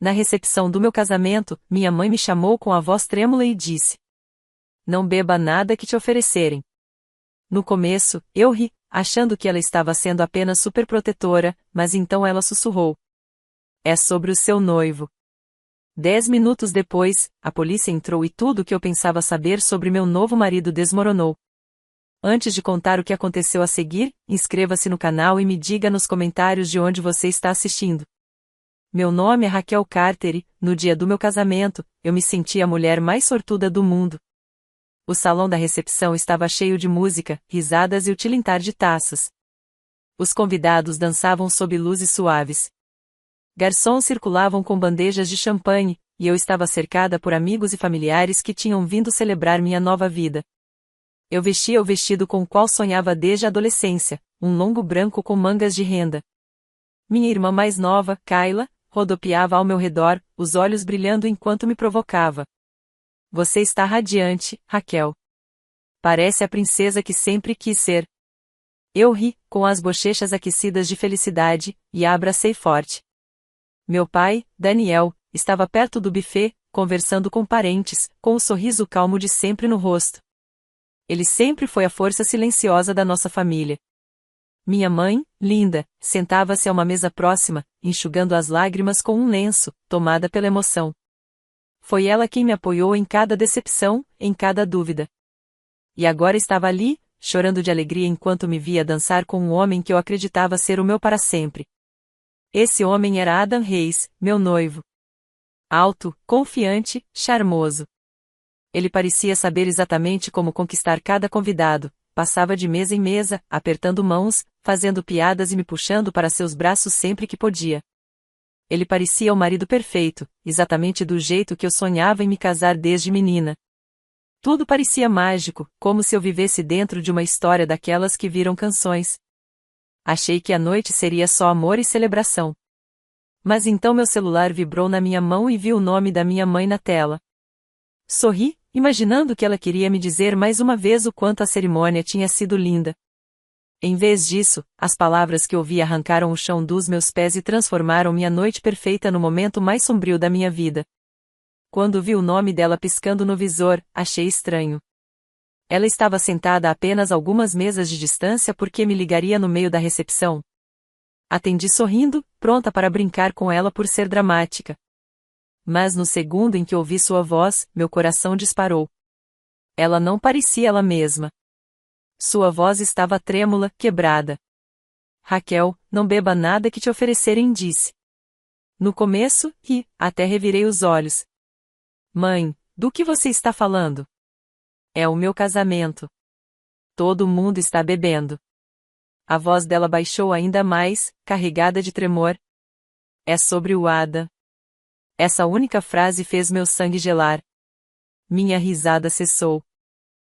Na recepção do meu casamento, minha mãe me chamou com a voz trêmula e disse: "Não beba nada que te oferecerem." No começo, eu ri, achando que ela estava sendo apenas superprotetora, mas então ela sussurrou: "É sobre o seu noivo." 10 minutos depois, a polícia entrou e tudo o que eu pensava saber sobre meu novo marido desmoronou. Antes de contar o que aconteceu a seguir, inscreva-se no canal e me diga nos comentários de onde você está assistindo. Meu nome é Raquel Carter e, no dia do meu casamento, eu me senti a mulher mais sortuda do mundo. O salão da recepção estava cheio de música, risadas e o tilintar de taças. Os convidados dançavam sob luzes suaves. Garçons circulavam com bandejas de champanhe, e eu estava cercada por amigos e familiares que tinham vindo celebrar minha nova vida. Eu vestia o vestido com o qual sonhava desde a adolescência, um longo branco com mangas de renda. Minha irmã mais nova, Kayla, rodopiava ao meu redor, os olhos brilhando enquanto me provocava. "Você está radiante, Raquel. Parece a princesa que sempre quis ser." Eu ri, com as bochechas aquecidas de felicidade, e a abracei forte. Meu pai, Daniel, estava perto do buffet, conversando com parentes, com o sorriso calmo de sempre no rosto. Ele sempre foi a força silenciosa da nossa família. Minha mãe, Linda, sentava-se a uma mesa próxima, enxugando as lágrimas com um lenço, tomada pela emoção. Foi ela quem me apoiou em cada decepção, em cada dúvida. E agora estava ali, chorando de alegria enquanto me via dançar com um homem que eu acreditava ser o meu para sempre. Esse homem era Adam Reis, meu noivo. Alto, confiante, charmoso. Ele parecia saber exatamente como conquistar cada convidado, passava de mesa em mesa, apertando mãos, fazendo piadas e me puxando para seus braços sempre que podia. Ele parecia o marido perfeito, exatamente do jeito que eu sonhava em me casar desde menina. Tudo parecia mágico, como se eu vivesse dentro de uma história daquelas que viram canções. Achei que a noite seria só amor e celebração. Mas então meu celular vibrou na minha mão e vi o nome da minha mãe na tela. Sorri, imaginando que ela queria me dizer mais uma vez o quanto a cerimônia tinha sido linda. Em vez disso, as palavras que ouvi arrancaram o chão dos meus pés e transformaram minha noite perfeita no momento mais sombrio da minha vida. Quando vi o nome dela piscando no visor, achei estranho. Ela estava sentada a apenas algumas mesas de distância porque me ligaria no meio da recepção. Atendi sorrindo, pronta para brincar com ela por ser dramática. Mas no segundo em que ouvi sua voz, meu coração disparou. Ela não parecia ela mesma. Sua voz estava trêmula, quebrada. "Raquel, não beba nada que te oferecerem", disse. No começo, ri, até revirei os olhos. "Mãe, do que você está falando?" "É o meu casamento. Todo mundo está bebendo." A voz dela baixou ainda mais, carregada de tremor. "É sobre o Adam." Essa única frase fez meu sangue gelar. Minha risada cessou.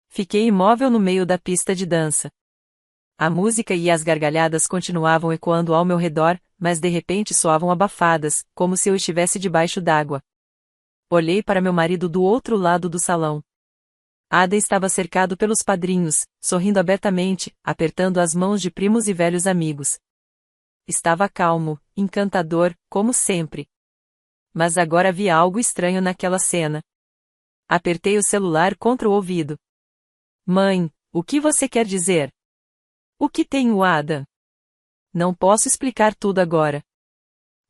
Fiquei imóvel no meio da pista de dança. A música e as gargalhadas continuavam ecoando ao meu redor, mas de repente soavam abafadas, como se eu estivesse debaixo d'água. Olhei para meu marido do outro lado do salão. Ada estava cercado pelos padrinhos, sorrindo abertamente, apertando as mãos de primos e velhos amigos. Estava calmo, encantador, como sempre. Mas agora havia algo estranho naquela cena. Apertei o celular contra o ouvido. "Mãe, o que você quer dizer? O que tem o Adam?" "Não posso explicar tudo agora.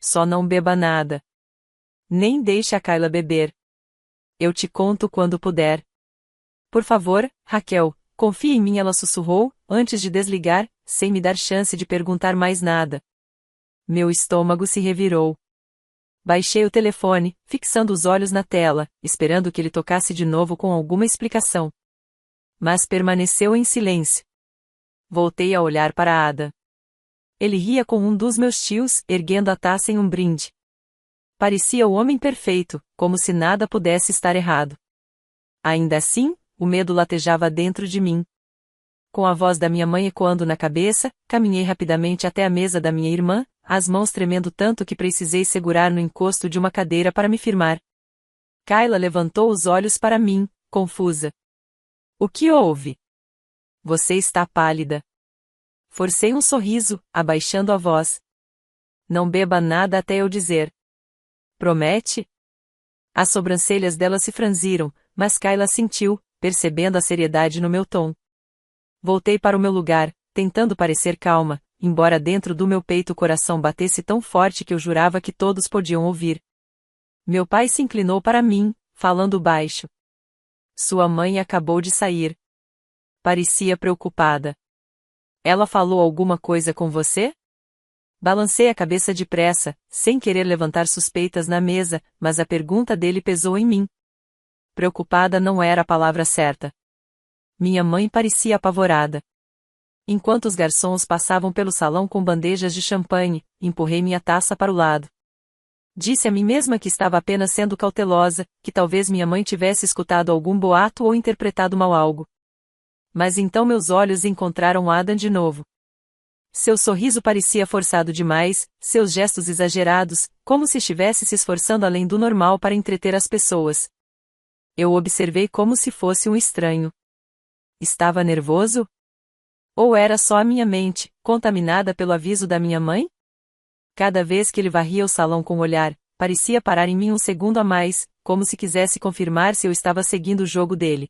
Só não beba nada. Nem deixe a Kayla beber. Eu te conto quando puder. Por favor, Raquel, confie em mim", ela sussurrou, antes de desligar, sem me dar chance de perguntar mais nada. Meu estômago se revirou. Baixei o telefone, fixando os olhos na tela, esperando que ele tocasse de novo com alguma explicação. Mas permaneceu em silêncio. Voltei a olhar para Ada. Ele ria com um dos meus tios, erguendo a taça em um brinde. Parecia o homem perfeito, como se nada pudesse estar errado. Ainda assim, o medo latejava dentro de mim. Com a voz da minha mãe ecoando na cabeça, caminhei rapidamente até a mesa da minha irmã, as mãos tremendo tanto que precisei segurar no encosto de uma cadeira para me firmar. Kayla levantou os olhos para mim, confusa. "O que houve?" "Você está pálida." Forcei um sorriso, abaixando a voz. "Não beba nada até eu dizer." Promete? As sobrancelhas dela se franziram, mas Kayla sentiu, percebendo a seriedade no meu tom. Voltei para o meu lugar, tentando parecer calma, embora dentro do meu peito o coração batesse tão forte que eu jurava que todos podiam ouvir. Meu pai se inclinou para mim, falando baixo. Sua mãe acabou de sair. Parecia preocupada. Ela falou alguma coisa com você? Balancei a cabeça depressa, sem querer levantar suspeitas na mesa, mas a pergunta dele pesou em mim. Preocupada não era a palavra certa. Minha mãe parecia apavorada. Enquanto os garçons passavam pelo salão com bandejas de champanhe, empurrei minha taça para o lado. Disse a mim mesma que estava apenas sendo cautelosa, que talvez minha mãe tivesse escutado algum boato ou interpretado mal algo. Mas então meus olhos encontraram Adam de novo. Seu sorriso parecia forçado demais, seus gestos exagerados, como se estivesse se esforçando além do normal para entreter as pessoas. Eu o observei como se fosse um estranho. Estava nervoso? Ou era só a minha mente, contaminada pelo aviso da minha mãe? Cada vez que ele varria o salão com o olhar, parecia parar em mim um segundo a mais, como se quisesse confirmar se eu estava seguindo o jogo dele.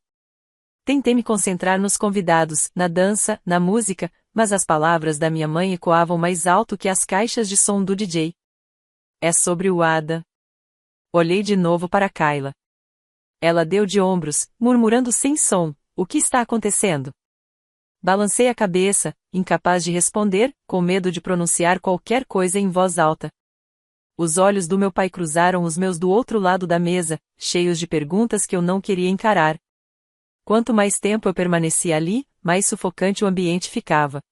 Tentei me concentrar nos convidados, na dança, na música, mas as palavras da minha mãe ecoavam mais alto que as caixas de som do DJ. É sobre o Adam. Olhei de novo para Kayla. Ela deu de ombros, murmurando sem som, o que está acontecendo? Balancei a cabeça, incapaz de responder, com medo de pronunciar qualquer coisa em voz alta. Os olhos do meu pai cruzaram os meus do outro lado da mesa, cheios de perguntas que eu não queria encarar. Quanto mais tempo eu permanecia ali, mais sufocante o ambiente ficava.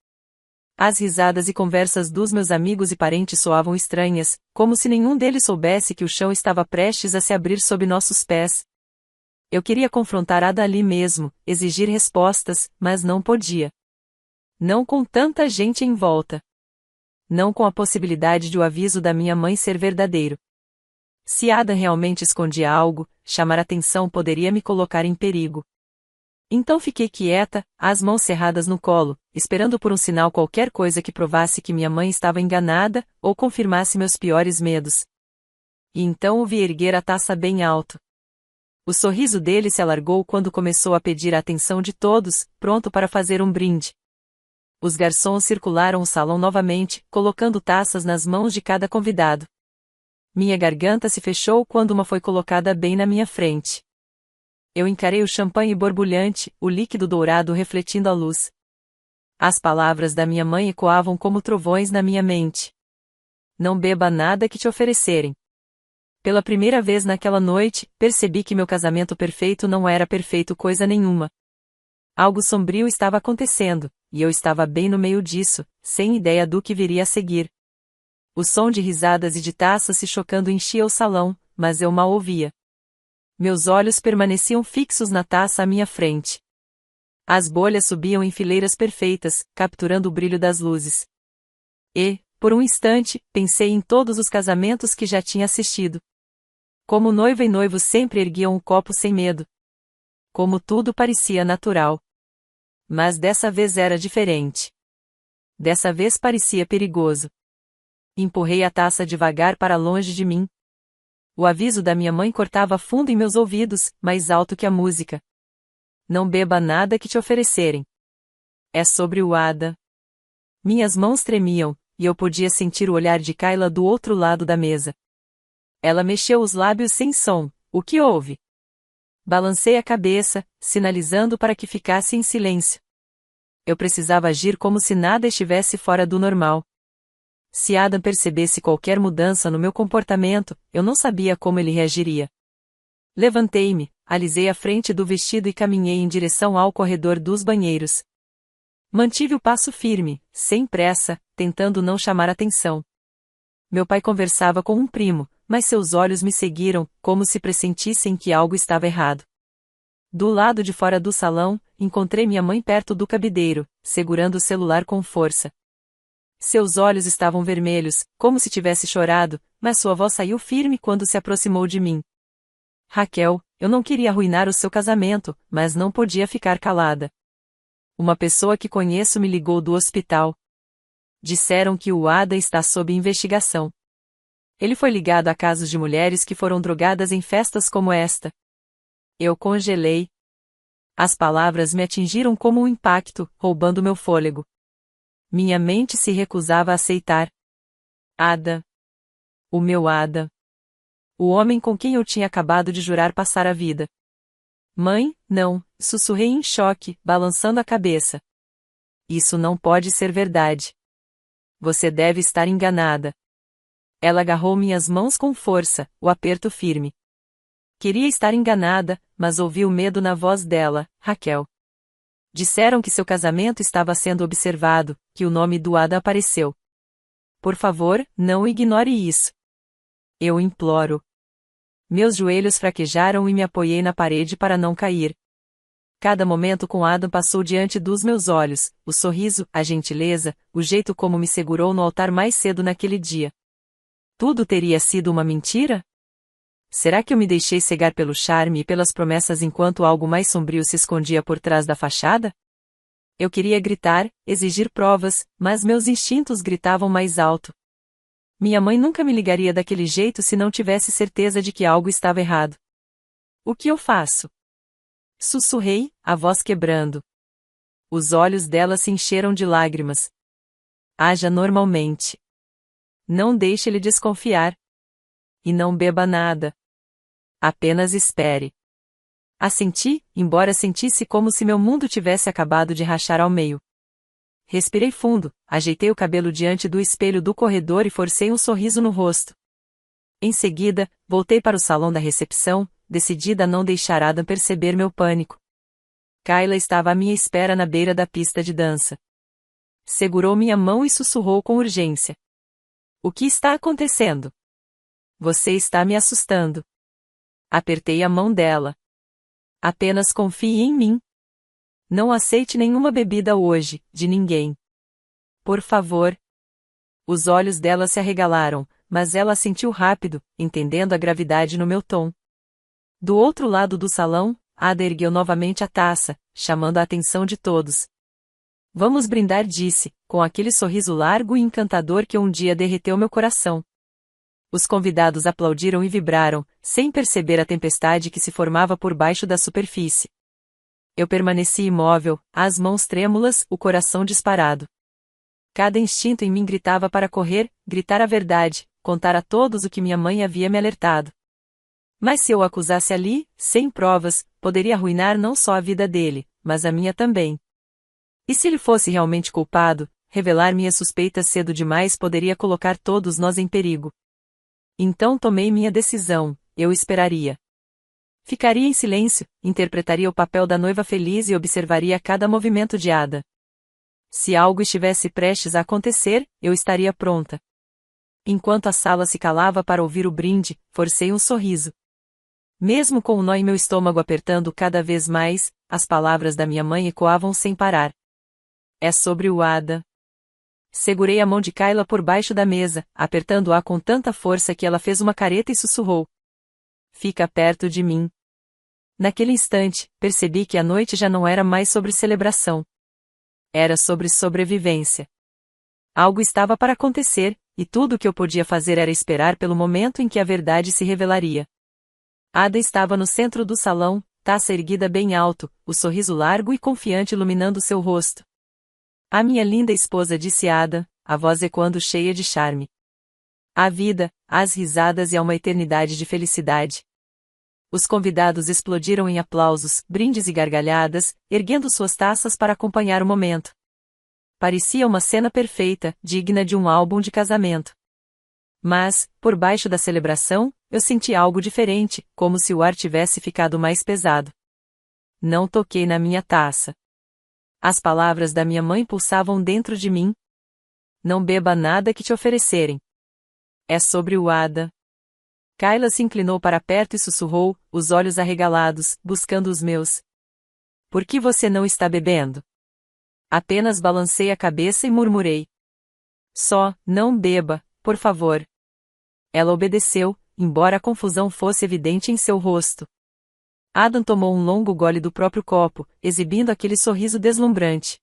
As risadas e conversas dos meus amigos e parentes soavam estranhas, como se nenhum deles soubesse que o chão estava prestes a se abrir sob nossos pés. Eu queria confrontar Ada ali mesmo, exigir respostas, mas não podia. Não com tanta gente em volta. Não com a possibilidade de o aviso da minha mãe ser verdadeiro. Se Ada realmente escondia algo, chamar atenção poderia me colocar em perigo. Então fiquei quieta, as mãos cerradas no colo, esperando por um sinal qualquer coisa que provasse que minha mãe estava enganada, ou confirmasse meus piores medos. E então o vi erguer a taça bem alto. O sorriso dele se alargou quando começou a pedir a atenção de todos, pronto para fazer um brinde. Os garçons circularam o salão novamente, colocando taças nas mãos de cada convidado. Minha garganta se fechou quando uma foi colocada bem na minha frente. Eu encarei o champanhe borbulhante, o líquido dourado refletindo a luz. As palavras da minha mãe ecoavam como trovões na minha mente. Não beba nada que te oferecerem. Pela primeira vez naquela noite, percebi que meu casamento perfeito não era perfeito coisa nenhuma. Algo sombrio estava acontecendo, e eu estava bem no meio disso, sem ideia do que viria a seguir. O som de risadas e de taças se chocando enchia o salão, mas eu mal ouvia. Meus olhos permaneciam fixos na taça à minha frente. As bolhas subiam em fileiras perfeitas, capturando o brilho das luzes. E, por um instante, pensei em todos os casamentos que já tinha assistido. Como noiva e noivo sempre erguiam o copo sem medo. Como tudo parecia natural. Mas dessa vez era diferente. Dessa vez parecia perigoso. Empurrei a taça devagar para longe de mim. O aviso da minha mãe cortava fundo em meus ouvidos, mais alto que a música. Não beba nada que te oferecerem. É sobre o Adam. Minhas mãos tremiam, e eu podia sentir o olhar de Kayla do outro lado da mesa. Ela mexeu os lábios sem som. O que houve? Balancei a cabeça, sinalizando para que ficasse em silêncio. Eu precisava agir como se nada estivesse fora do normal. Se Adam percebesse qualquer mudança no meu comportamento, eu não sabia como ele reagiria. Levantei-me, alisei a frente do vestido e caminhei em direção ao corredor dos banheiros. Mantive o passo firme, sem pressa, tentando não chamar atenção. Meu pai conversava com um primo, mas seus olhos me seguiram, como se pressentissem que algo estava errado. Do lado de fora do salão, encontrei minha mãe perto do cabideiro, segurando o celular com força. Seus olhos estavam vermelhos, como se tivesse chorado, mas sua voz saiu firme quando se aproximou de mim. Raquel, eu não queria arruinar o seu casamento, mas não podia ficar calada. Uma pessoa que conheço me ligou do hospital. Disseram que o Adam está sob investigação. Ele foi ligado a casos de mulheres que foram drogadas em festas como esta. Eu congelei. As palavras me atingiram como um impacto, roubando meu fôlego. Minha mente se recusava a aceitar. Ada. O meu Ada. O homem com quem eu tinha acabado de jurar passar a vida. Mãe, não, sussurrei em choque, balançando a cabeça. Isso não pode ser verdade. Você deve estar enganada. Ela agarrou minhas mãos com força, o aperto firme. Queria estar enganada, mas ouvi o medo na voz dela, Raquel. Disseram que seu casamento estava sendo observado, que o nome do Ada apareceu. Por favor, não ignore isso. Eu imploro. Meus joelhos fraquejaram e me apoiei na parede para não cair. Cada momento com Adam passou diante dos meus olhos, o sorriso, a gentileza, o jeito como me segurou no altar mais cedo naquele dia. Tudo teria sido uma mentira? Será que eu me deixei cegar pelo charme e pelas promessas enquanto algo mais sombrio se escondia por trás da fachada? Eu queria gritar, exigir provas, mas meus instintos gritavam mais alto. Minha mãe nunca me ligaria daquele jeito se não tivesse certeza de que algo estava errado. O que eu faço? Sussurrei, a voz quebrando. Os olhos dela se encheram de lágrimas. Haja normalmente. Não deixe ele desconfiar. E não beba nada. Apenas espere. Assenti, embora sentisse como se meu mundo tivesse acabado de rachar ao meio. Respirei fundo, ajeitei o cabelo diante do espelho do corredor e forcei um sorriso no rosto. Em seguida, voltei para o salão da recepção, decidida a não deixar Adam perceber meu pânico. Kayla estava à minha espera na beira da pista de dança. Segurou minha mão e sussurrou com urgência. O que está acontecendo? Você está me assustando. Apertei a mão dela. Apenas confie em mim. Não aceite nenhuma bebida hoje, de ninguém. Por favor. Os olhos dela se arregalaram, mas ela assentiu rápido, entendendo a gravidade no meu tom. Do outro lado do salão, Ada ergueu novamente a taça, chamando a atenção de todos. Vamos brindar, disse, com aquele sorriso largo e encantador que um dia derreteu meu coração. Os convidados aplaudiram e vibraram, sem perceber a tempestade que se formava por baixo da superfície. Eu permaneci imóvel, as mãos trêmulas, o coração disparado. Cada instinto em mim gritava para correr, gritar a verdade, contar a todos o que minha mãe havia me alertado. Mas se eu o acusasse ali, sem provas, poderia arruinar não só a vida dele, mas a minha também. E se ele fosse realmente culpado, revelar minhas suspeitas cedo demais poderia colocar todos nós em perigo. Então tomei minha decisão, eu esperaria. Ficaria em silêncio, interpretaria o papel da noiva feliz e observaria cada movimento de Ada. Se algo estivesse prestes a acontecer, eu estaria pronta. Enquanto a sala se calava para ouvir o brinde, forcei um sorriso. Mesmo com o nó em meu estômago apertando cada vez mais, as palavras da minha mãe ecoavam sem parar. É sobre o Ada. Segurei a mão de Kayla por baixo da mesa, apertando-a com tanta força que ela fez uma careta e sussurrou. Fica perto de mim. Naquele instante, percebi que a noite já não era mais sobre celebração. Era sobre sobrevivência. Algo estava para acontecer, e tudo o que eu podia fazer era esperar pelo momento em que a verdade se revelaria. Ada estava no centro do salão, taça erguida bem alto, o sorriso largo e confiante iluminando seu rosto. A minha linda esposa, disse Ada, a voz ecoando cheia de charme. A vida, as risadas e a uma eternidade de felicidade. Os convidados explodiram em aplausos, brindes e gargalhadas, erguendo suas taças para acompanhar o momento. Parecia uma cena perfeita, digna de um álbum de casamento. Mas, por baixo da celebração, eu senti algo diferente, como se o ar tivesse ficado mais pesado. Não toquei na minha taça. As palavras da minha mãe pulsavam dentro de mim. Não beba nada que te oferecerem. É sobre o Ada. Kayla se inclinou para perto e sussurrou, os olhos arregalados, buscando os meus. Por que você não está bebendo? Apenas balancei a cabeça e murmurei. Só, não beba, por favor. Ela obedeceu, embora a confusão fosse evidente em seu rosto. Adam tomou um longo gole do próprio copo, exibindo aquele sorriso deslumbrante.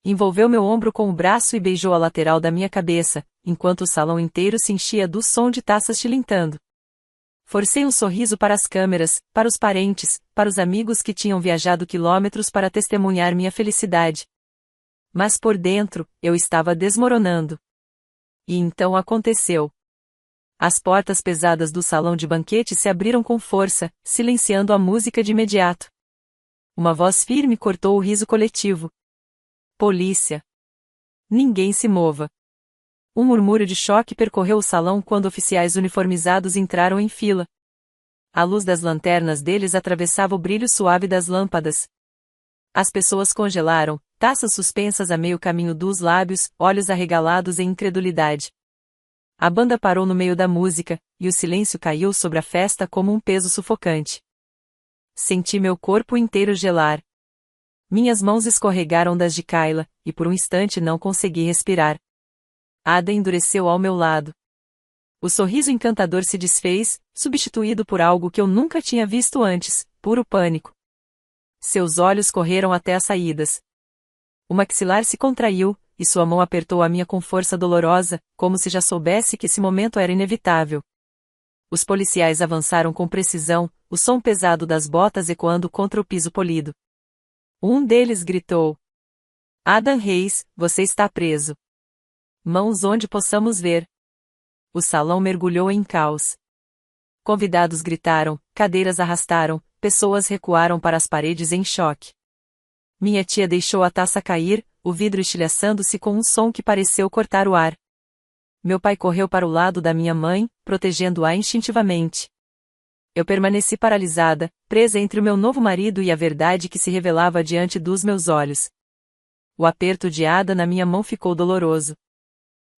Envolveu meu ombro com o braço e beijou a lateral da minha cabeça, enquanto o salão inteiro se enchia do som de taças tilintando. Forcei um sorriso para as câmeras, para os parentes, para os amigos que tinham viajado quilômetros para testemunhar minha felicidade. Mas por dentro, eu estava desmoronando. E então aconteceu. As portas pesadas do salão de banquete se abriram com força, silenciando a música de imediato. Uma voz firme cortou o riso coletivo. Polícia! Ninguém se mova. Um murmúrio de choque percorreu o salão quando oficiais uniformizados entraram em fila. A luz das lanternas deles atravessava o brilho suave das lâmpadas. As pessoas congelaram, taças suspensas a meio caminho dos lábios, olhos arregalados em incredulidade. A banda parou no meio da música, e o silêncio caiu sobre a festa como um peso sufocante. Senti meu corpo inteiro gelar. Minhas mãos escorregaram das de Kayla, e por um instante não consegui respirar. Ada endureceu ao meu lado. O sorriso encantador se desfez, substituído por algo que eu nunca tinha visto antes, puro pânico. Seus olhos correram até as saídas. O maxilar se contraiu, e sua mão apertou a minha com força dolorosa, como se já soubesse que esse momento era inevitável. Os policiais avançaram com precisão, o som pesado das botas ecoando contra o piso polido. Um deles gritou: Adam Reis, você está preso. Mãos onde possamos ver. O salão mergulhou em caos. Convidados gritaram, cadeiras arrastaram, pessoas recuaram para as paredes em choque. Minha tia deixou a taça cair, o vidro estilhaçando-se com um som que pareceu cortar o ar. Meu pai correu para o lado da minha mãe, protegendo-a instintivamente. Eu permaneci paralisada, presa entre o meu novo marido e a verdade que se revelava diante dos meus olhos. O aperto de Ada na minha mão ficou doloroso.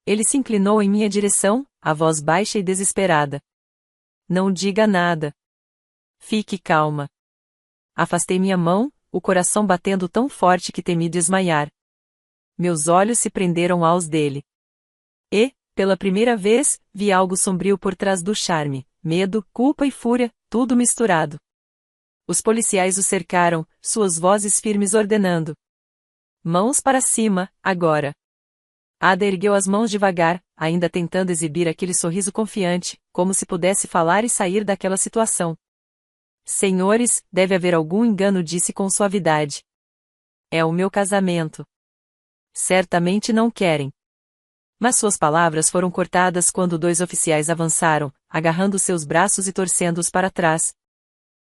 Ele se inclinou em minha direção, a voz baixa e desesperada. Não diga nada. Fique calma. Afastei minha mão, o coração batendo tão forte que temi desmaiar. Meus olhos se prenderam aos dele. E, pela primeira vez, vi algo sombrio por trás do charme, medo, culpa e fúria, tudo misturado. Os policiais o cercaram, suas vozes firmes ordenando. Mãos para cima, agora. Ada ergueu as mãos devagar, ainda tentando exibir aquele sorriso confiante, como se pudesse falar e sair daquela situação. Senhores, deve haver algum engano, disse com suavidade. É o meu casamento. Certamente não querem. Mas suas palavras foram cortadas quando dois oficiais avançaram, agarrando seus braços e torcendo-os para trás.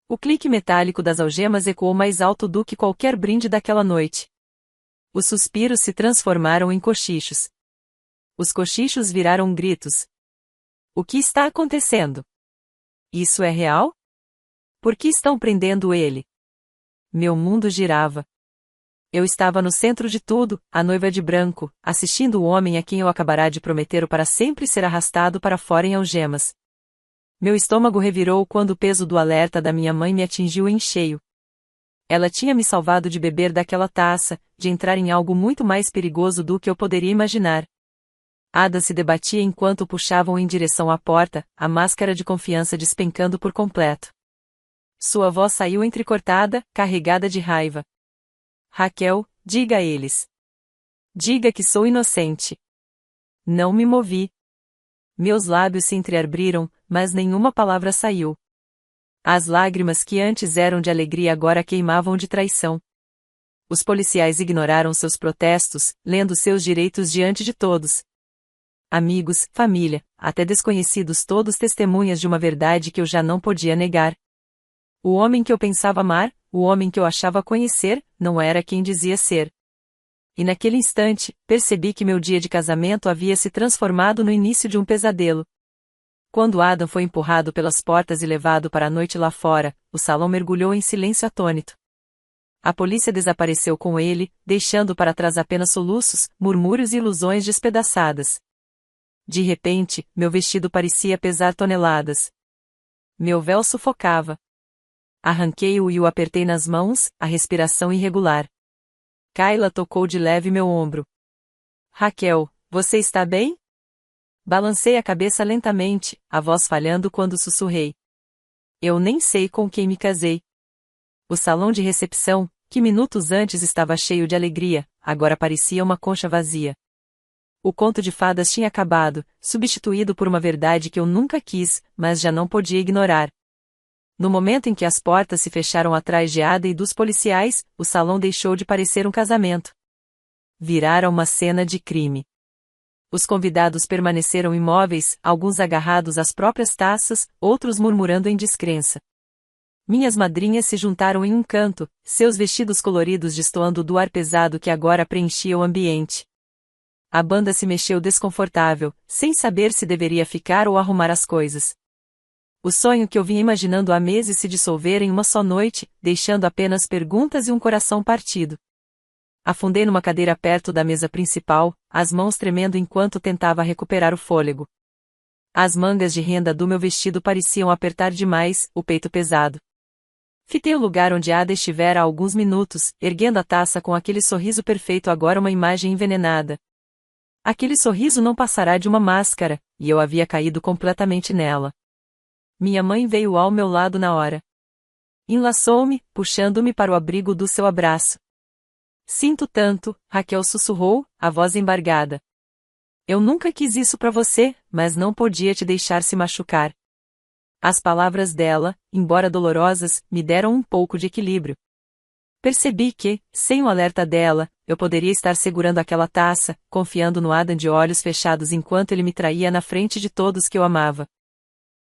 O clique metálico das algemas ecoou mais alto do que qualquer brinde daquela noite. Os suspiros se transformaram em cochichos. Os cochichos viraram gritos. O que está acontecendo? Isso é real? Por que estão prendendo ele? Meu mundo girava. Eu estava no centro de tudo, a noiva de branco, assistindo o homem a quem eu acabara de prometer o para sempre ser arrastado para fora em algemas. Meu estômago revirou quando o peso do alerta da minha mãe me atingiu em cheio. Ela tinha me salvado de beber daquela taça, de entrar em algo muito mais perigoso do que eu poderia imaginar. Ada se debatia enquanto o puxavam em direção à porta, a máscara de confiança despencando por completo. Sua voz saiu entrecortada, carregada de raiva. Raquel, diga a eles. Diga que sou inocente. Não me movi. Meus lábios se entreabriram, mas nenhuma palavra saiu. As lágrimas que antes eram de alegria agora queimavam de traição. Os policiais ignoraram seus protestos, lendo seus direitos diante de todos. Amigos, família, até desconhecidos, todos testemunhas de uma verdade que eu já não podia negar. O homem que eu pensava amar, o homem que eu achava conhecer, não era quem dizia ser. E naquele instante, percebi que meu dia de casamento havia se transformado no início de um pesadelo. Quando Adam foi empurrado pelas portas e levado para a noite lá fora, o salão mergulhou em silêncio atônito. A polícia desapareceu com ele, deixando para trás apenas soluços, murmúrios e ilusões despedaçadas. De repente, meu vestido parecia pesar toneladas. Meu véu sufocava. Arranquei-o e o apertei nas mãos, a respiração irregular. Kayla tocou de leve meu ombro. Raquel, você está bem? Balancei a cabeça lentamente, a voz falhando quando sussurrei. Eu nem sei com quem me casei. O salão de recepção, que minutos antes estava cheio de alegria, agora parecia uma concha vazia. O conto de fadas tinha acabado, substituído por uma verdade que eu nunca quis, mas já não podia ignorar. No momento em que as portas se fecharam atrás de Ada e dos policiais, o salão deixou de parecer um casamento. Virara uma cena de crime. Os convidados permaneceram imóveis, alguns agarrados às próprias taças, outros murmurando em descrença. Minhas madrinhas se juntaram em um canto, seus vestidos coloridos destoando do ar pesado que agora preenchia o ambiente. A banda se mexeu desconfortável, sem saber se deveria ficar ou arrumar as coisas. O sonho que eu vinha imaginando há meses se dissolver em uma só noite, deixando apenas perguntas e um coração partido. Afundei numa cadeira perto da mesa principal, as mãos tremendo enquanto tentava recuperar o fôlego. As mangas de renda do meu vestido pareciam apertar demais, o peito pesado. Fitei o lugar onde Ada estivera há alguns minutos, erguendo a taça com aquele sorriso perfeito, agora uma imagem envenenada. Aquele sorriso não passará de uma máscara, e eu havia caído completamente nela. Minha mãe veio ao meu lado na hora. Enlaçou-me, puxando-me para o abrigo do seu abraço. Sinto tanto, Raquel sussurrou, a voz embargada. Eu nunca quis isso para você, mas não podia te deixar se machucar. As palavras dela, embora dolorosas, me deram um pouco de equilíbrio. Percebi que, sem o alerta dela, eu poderia estar segurando aquela taça, confiando no Adam de olhos fechados enquanto ele me traía na frente de todos que eu amava.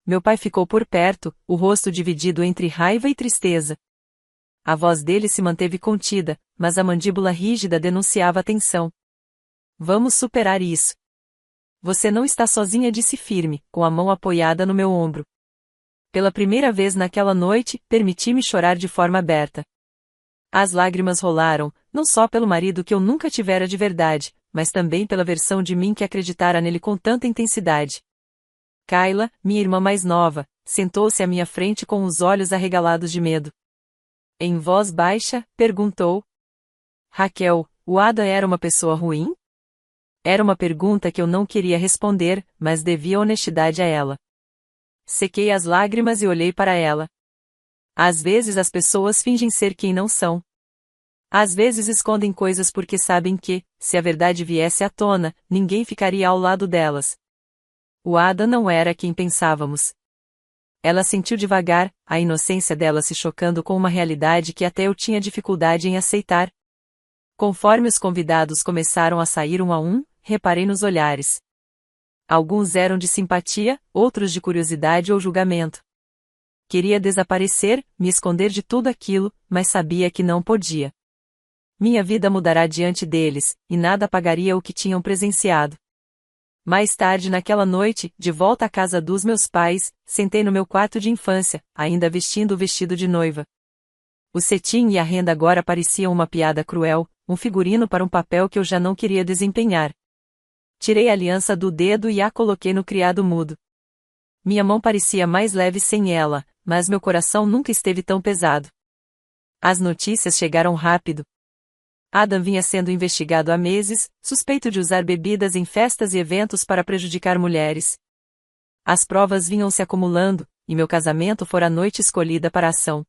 Meu pai ficou por perto, o rosto dividido entre raiva e tristeza. A voz dele se manteve contida, mas a mandíbula rígida denunciava a tensão. Vamos superar isso. Você não está sozinha, disse firme, com a mão apoiada no meu ombro. Pela primeira vez naquela noite, permiti-me chorar de forma aberta. As lágrimas rolaram, não só pelo marido que eu nunca tivera de verdade, mas também pela versão de mim que acreditara nele com tanta intensidade. Kayla, minha irmã mais nova, sentou-se à minha frente com os olhos arregalados de medo. Em voz baixa, perguntou: Raquel, o Adam era uma pessoa ruim? Era uma pergunta que eu não queria responder, mas devia honestidade a ela. Sequei as lágrimas e olhei para ela. Às vezes as pessoas fingem ser quem não são. Às vezes escondem coisas porque sabem que, se a verdade viesse à tona, ninguém ficaria ao lado delas. O Adam não era quem pensávamos. Ela sentiu devagar, a inocência dela se chocando com uma realidade que até eu tinha dificuldade em aceitar. Conforme os convidados começaram a sair um a um, reparei nos olhares. Alguns eram de simpatia, outros de curiosidade ou julgamento. Queria desaparecer, me esconder de tudo aquilo, mas sabia que não podia. Minha vida mudará diante deles, e nada apagaria o que tinham presenciado. Mais tarde naquela noite, de volta à casa dos meus pais, sentei no meu quarto de infância, ainda vestindo o vestido de noiva. O cetim e a renda agora pareciam uma piada cruel, um figurino para um papel que eu já não queria desempenhar. Tirei a aliança do dedo e a coloquei no criado mudo. Minha mão parecia mais leve sem ela, mas meu coração nunca esteve tão pesado. As notícias chegaram rápido. Adam vinha sendo investigado há meses, suspeito de usar bebidas em festas e eventos para prejudicar mulheres. As provas vinham se acumulando, e meu casamento fora a noite escolhida para a ação.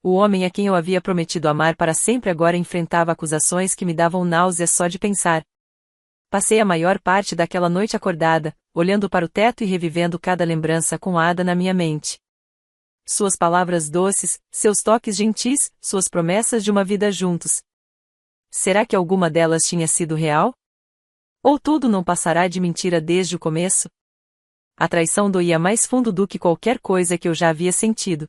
O homem a quem eu havia prometido amar para sempre agora enfrentava acusações que me davam náuseas só de pensar. Passei a maior parte daquela noite acordada, olhando para o teto e revivendo cada lembrança com Ada na minha mente. Suas palavras doces, seus toques gentis, suas promessas de uma vida juntos. Será que alguma delas tinha sido real? Ou tudo não passará de mentira desde o começo? A traição doía mais fundo do que qualquer coisa que eu já havia sentido.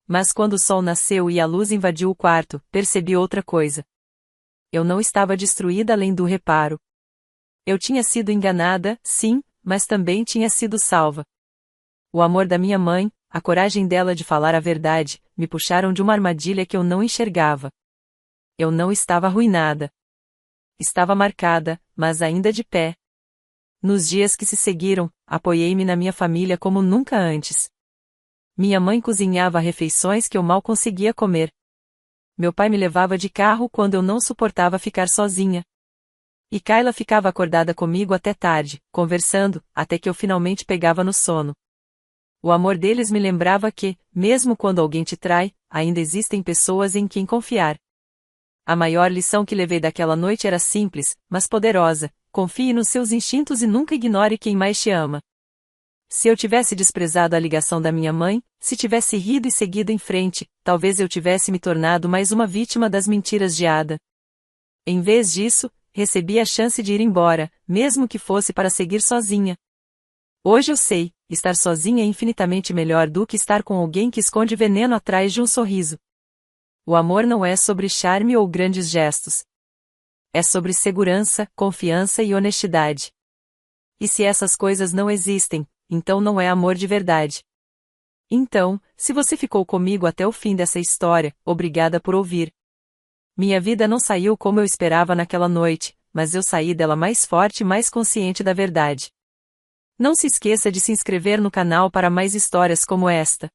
Mas quando o sol nasceu e a luz invadiu o quarto, percebi outra coisa. Eu não estava destruída além do reparo. Eu tinha sido enganada, sim, mas também tinha sido salva. O amor da minha mãe, a coragem dela de falar a verdade, me puxaram de uma armadilha que eu não enxergava. Eu não estava arruinada. Estava marcada, mas ainda de pé. Nos dias que se seguiram, apoiei-me na minha família como nunca antes. Minha mãe cozinhava refeições que eu mal conseguia comer. Meu pai me levava de carro quando eu não suportava ficar sozinha. E Kayla ficava acordada comigo até tarde, conversando, até que eu finalmente pegava no sono. O amor deles me lembrava que, mesmo quando alguém te trai, ainda existem pessoas em quem confiar. A maior lição que levei daquela noite era simples, mas poderosa: confie nos seus instintos e nunca ignore quem mais te ama. Se eu tivesse desprezado a ligação da minha mãe, se tivesse rido e seguido em frente, talvez eu tivesse me tornado mais uma vítima das mentiras de Ada. Em vez disso, recebi a chance de ir embora, mesmo que fosse para seguir sozinha. Hoje eu sei, estar sozinha é infinitamente melhor do que estar com alguém que esconde veneno atrás de um sorriso. O amor não é sobre charme ou grandes gestos. É sobre segurança, confiança e honestidade. E se essas coisas não existem, então não é amor de verdade. Então, se você ficou comigo até o fim dessa história, obrigada por ouvir. Minha vida não saiu como eu esperava naquela noite, mas eu saí dela mais forte e mais consciente da verdade. Não se esqueça de se inscrever no canal para mais histórias como esta.